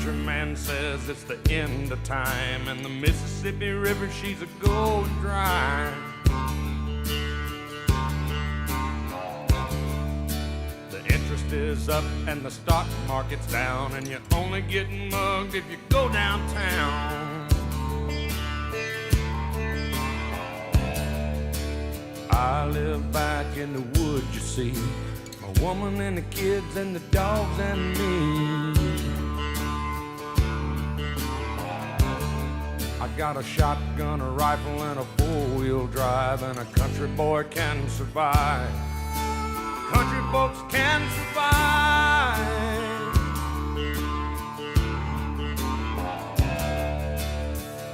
Country man says it's the end of time, and the Mississippi River, she's a going dry. The interest is up and the stock market's down, and you're only getting mugged if you go downtown. I live back in the woods, you see, my woman and the kids and the dogs and me. I got a shotgun, a rifle, and a four-wheel drive, and a country boy can survive. Country folks can survive.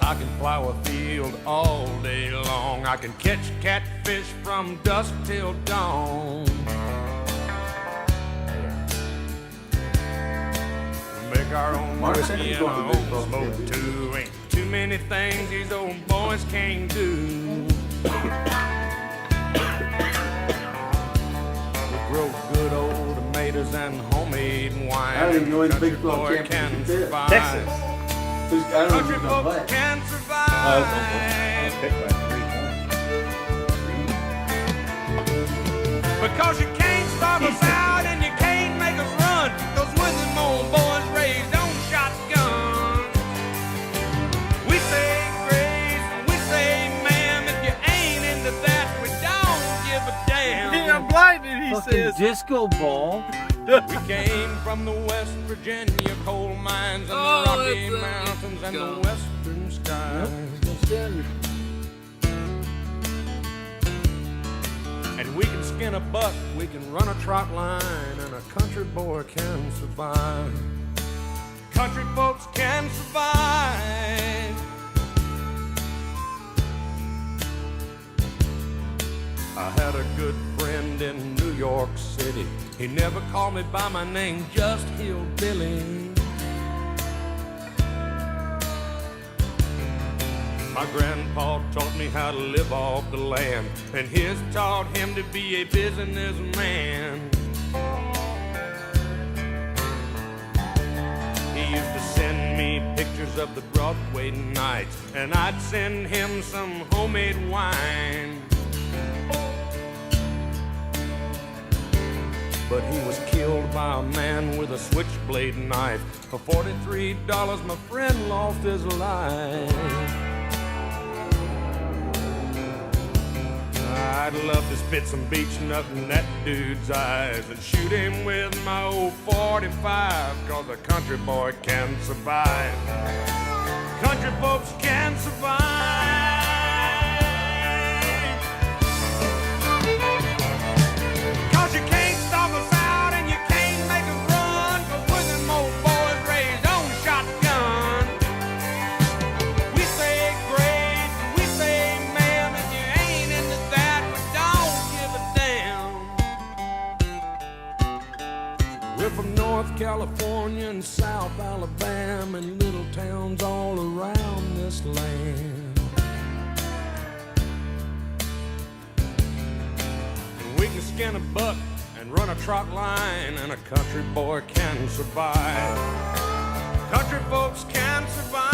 I can plow a field all day long. I can catch catfish from dusk till dawn. Make our own whiskey and our own smoke too. Ain't too many things these old boys can't do. We grow good old tomatoes and homemade wine. I don't even know any Country big club boy champions can in Texas. survive. Texas. I don't Country even know folks what. can I survive. picked by 3 points. Because you can't starve us out and you can't make us run. Those with them old boys raised on shotguns. We say grace, we say ma'am. If you ain't into that, we don't give a damn. Yeah, I'm blinded, he Fucking says. disco ball. We came from the West Virginia coal mines and Oh, the Rocky it's, Mountains and go. the western skies. And we can skin a buck, we can run a trot line, and a country boy can survive. Country folks can survive. I had a good friend in New York City. He never called me by my name, just Hillbilly. My grandpa taught me how to live off the land, and his taught him to be a businessman. He used to send me pictures of the Broadway nights, and I'd send him some homemade wine. But he was killed by a man with a switchblade knife. For $43, my friend lost his life. I'd love to spit some beach nut in that dude's eyes and shoot him with my old 45, 'cause a country boy can survive. Country folks can survive. 'Cause you can't stop us out and you can't make us run, 'cause we're them old boys raised on shotgun. We say grace, we say ma'am. If you ain't into that, we don't give a damn. We're from North California and South Alabama and little towns all around this land. And we can skin a buck and run a trot line, and a country boy can survive. Country folks can survive.